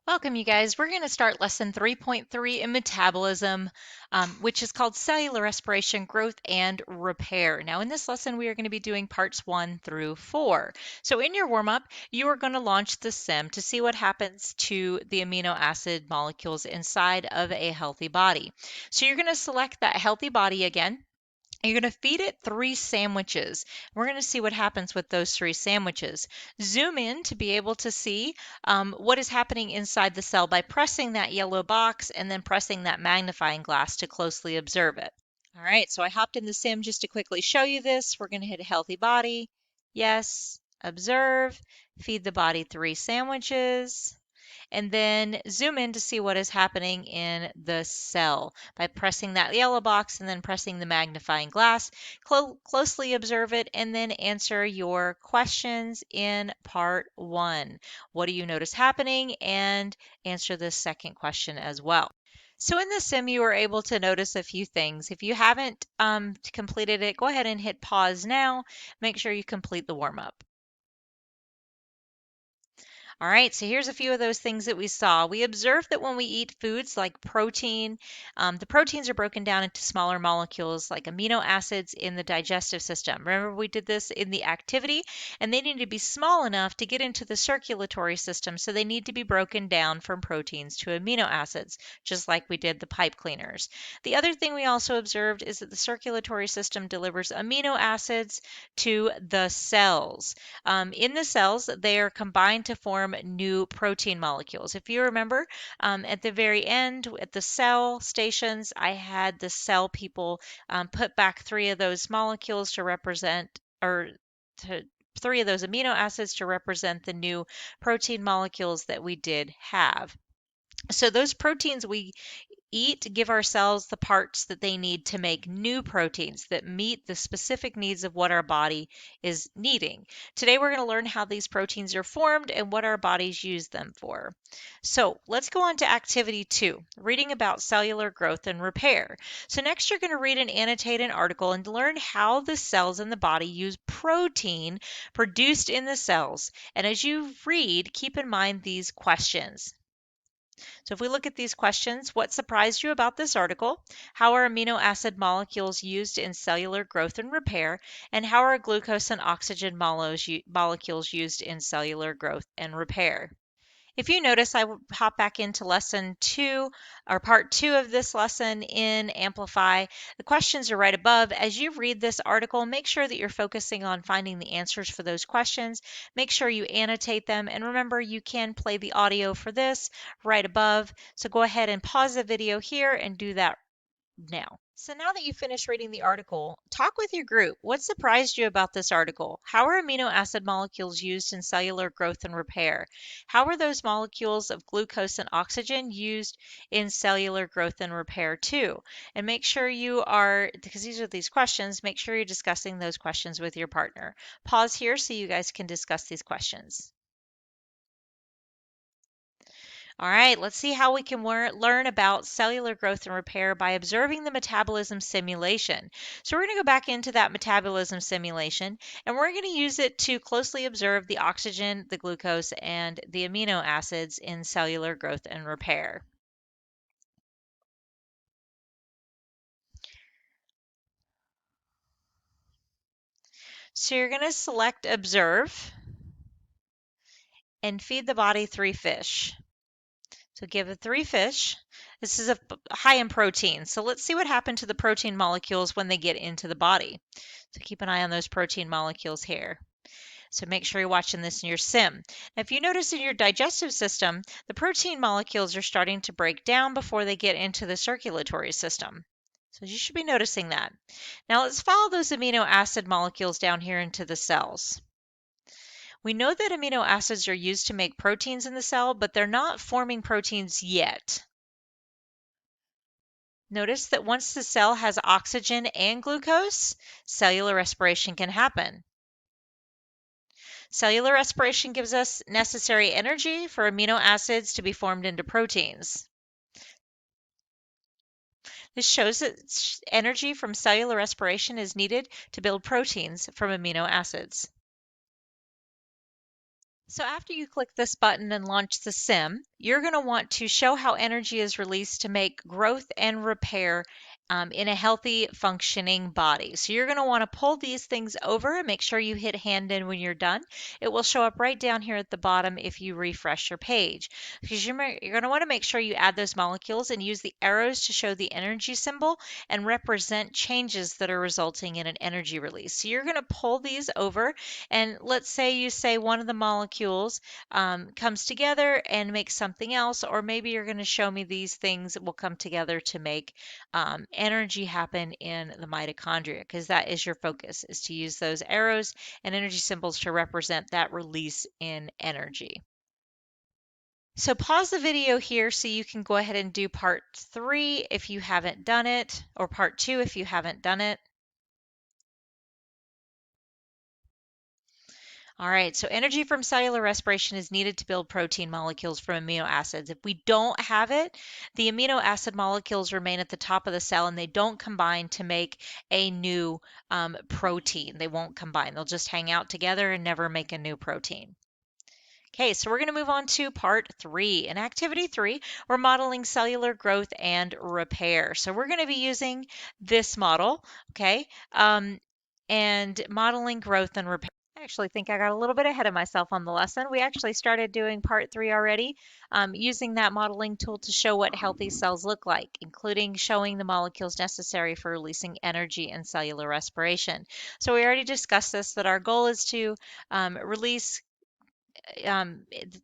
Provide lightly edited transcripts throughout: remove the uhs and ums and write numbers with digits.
Welcome, you guys. We're going to start lesson 3.3 in metabolism, which is called cellular respiration, growth, and repair. Now, in this lesson, we are going to be doing parts 1 through 4. So, in your warm up, you are going to launch the sim to see what happens to the amino acid molecules inside of a healthy body. So, you're going to select that healthy body again. You're going to feed it 3 sandwiches. We're going to see what happens with those 3 sandwiches. Zoom in to be able to see what is happening inside the cell by pressing that yellow box and then pressing that magnifying glass to closely observe it. All right, so I hopped in the sim just to quickly show you this. We're going to hit a healthy body. Yes, observe, feed the body 3 sandwiches, and then zoom in to see what is happening in the cell by pressing that yellow box and then pressing the magnifying glass. Closely observe it and then answer your questions in part 1. What do you notice happening? And answer the second question as well. So in the sim, you were able to notice a few things. If you haven't completed it, go ahead and hit pause now. Make sure you complete the warm up. All right, so here's a few of those things that we saw. We observed that when we eat foods like protein, the proteins are broken down into smaller molecules like amino acids in the digestive system. Remember, we did this in the activity, and they need to be small enough to get into the circulatory system, so they need to be broken down from proteins to amino acids, just like we did the pipe cleaners. The other thing we also observed is that the circulatory system delivers amino acids to the cells. In the cells, they are combined to form new protein molecules. If you remember, at the very end, at the cell stations, I had the cell people put back 3 of those molecules to represent, or to 3 of those amino acids to represent the new protein molecules that we did have. So those proteins we eat give our cells the parts that they need to make new proteins that meet the specific needs of what our body is needing. Today, we're going to learn how these proteins are formed and what our bodies use them for. So let's go on to activity 2, reading about cellular growth and repair. So next, you're going to read and annotate an article and learn how the cells in the body use protein produced in the cells. And as you read, keep in mind these questions. So if we look at these questions, what surprised you about this article? How are amino acid molecules used in cellular growth and repair? And how are glucose and oxygen molecules used in cellular growth and repair? If you notice, I hop back into lesson 2 or part 2 of this lesson in Amplify. The questions are right above. As you read this article, make sure that you're focusing on finding the answers for those questions. Make sure you annotate them. And remember, you can play the audio for this right above. So go ahead and pause the video here and do that now. So now that you've finished reading the article, talk with your group. What surprised you about this article? How are amino acid molecules used in cellular growth and repair? How are those molecules of glucose and oxygen used in cellular growth and repair too? And make sure you are, because these questions, make sure you're discussing those questions with your partner. Pause here so you guys can discuss these questions. All right, let's see how we can learn about cellular growth and repair by observing the metabolism simulation. So we're going to go back into that metabolism simulation, and we're going to use it to closely observe the oxygen, the glucose, and the amino acids in cellular growth and repair. So you're going to select Observe and feed the body 3 fish. So give it 3 fish. This is high in protein. So let's see what happened to the protein molecules when they get into the body. So keep an eye on those protein molecules here. So make sure you're watching this in your sim. Now, if you notice in your digestive system, the protein molecules are starting to break down before they get into the circulatory system. So you should be noticing that. Now let's follow those amino acid molecules down here into the cells. We know that amino acids are used to make proteins in the cell, but they're not forming proteins yet. Notice that once the cell has oxygen and glucose, cellular respiration can happen. Cellular respiration gives us necessary energy for amino acids to be formed into proteins. This shows that energy from cellular respiration is needed to build proteins from amino acids. So after you click this button and launch the sim, you're going to want to show how energy is released to make growth and repair in a healthy functioning body. So you're going to want to pull these things over and make sure you hit hand in when you're done. It will show up right down here at the bottom if you refresh your page. Because you're going to want to make sure you add those molecules and use the arrows to show the energy symbol and represent changes that are resulting in an energy release. So you're going to pull these over, and let's say you say one of the molecules comes together and makes something else, or maybe you're going to show me these things that will come together to make energy happen in the mitochondria, because that is your focus, is to use those arrows and energy symbols to represent that release in energy. So pause the video here so you can go ahead and do part 3 if you haven't done it, or part 2 if you haven't done it. All right, so energy from cellular respiration is needed to build protein molecules from amino acids. If we don't have it, the amino acid molecules remain at the top of the cell and they don't combine to make a new protein. They won't combine, they'll just hang out together and never make a new protein. Okay, so we're going to move on to part 3. In activity 3, we're modeling cellular growth and repair. So we're going to be using this model, okay, and modeling growth and repair. I actually think I got a little bit ahead of myself on the lesson. We actually started doing part 3 already, using that modeling tool to show what healthy cells look like, including showing the molecules necessary for releasing energy and cellular respiration. So we already discussed this, that our goal is to release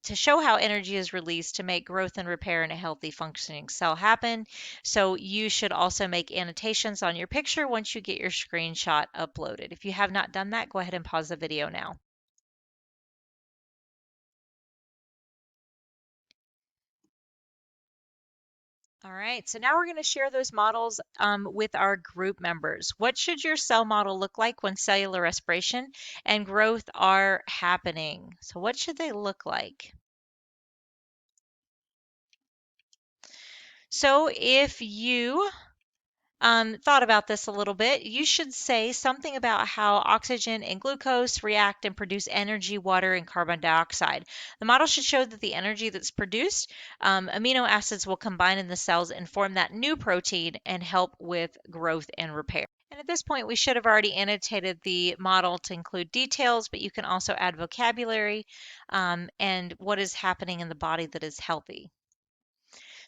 to show how energy is released to make growth and repair in a healthy functioning cell happen. So you should also make annotations on your picture once you get your screenshot uploaded. If you have not done that, go ahead and pause the video now. All right, so now we're going to share those models with our group members. What should your cell model look like when cellular respiration and growth are happening? So what should they look like? So if you thought about this a little bit, you should say something about how oxygen and glucose react and produce energy, water, and carbon dioxide. The model should show that the energy that's produced, amino acids will combine in the cells and form that new protein and help with growth and repair. And at this point, we should have already annotated the model to include details, but you can also add vocabulary and what is happening in the body that is healthy.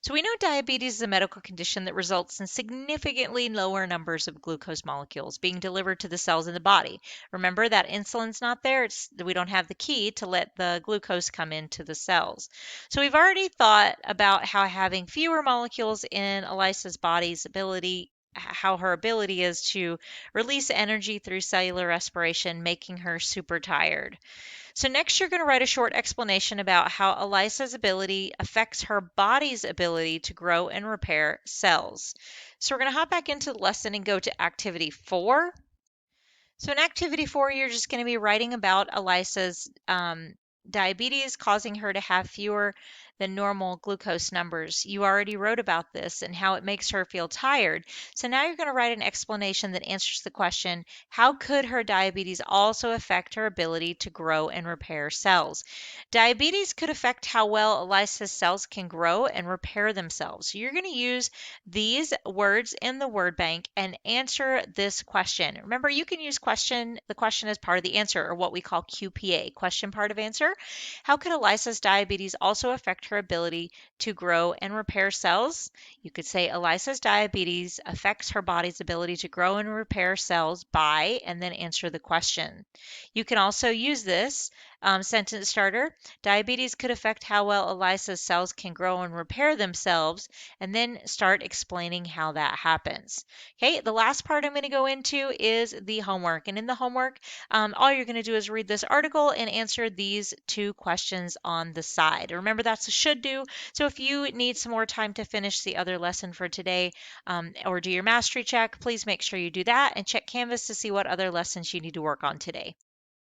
So we know diabetes is a medical condition that results in significantly lower numbers of glucose molecules being delivered to the cells in the body. Remember that insulin's not there. We don't have the key to let the glucose come into the cells. So we've already thought about how having fewer molecules in ELISA's body's ability, how her ability is to release energy through cellular respiration, making her super tired. So next you're going to write a short explanation about how ELISA's ability affects her body's ability to grow and repair cells. So we're going to hop back into the lesson and go to activity 4. So in activity 4, you're just going to be writing about ELISA's diabetes causing her to have fewer than normal glucose numbers. You already wrote about this and how it makes her feel tired. So now you're going to write an explanation that answers the question, how could her diabetes also affect her ability to grow and repair cells? Diabetes could affect how well ELISA's cells can grow and repair themselves. So you're going to use these words in the word bank and answer this question. Remember, you can use the question as part of the answer, or what we call QPA, question part of answer. How could ELISA's diabetes also affect her ability to grow and repair cells? You could say ELISA's diabetes affects her body's ability to grow and repair cells by, and then answer the question. You can also use this sentence starter. Diabetes could affect how well ELISA's cells can grow and repair themselves, and then start explaining how that happens. Okay, the last part I'm going to go into is the homework. And in the homework, all you're going to do is read this article and answer these 2 questions on the side. Remember, that's a should do. So if you need some more time to finish the other lesson for today or do your mastery check, please make sure you do that and check Canvas to see what other lessons you need to work on today.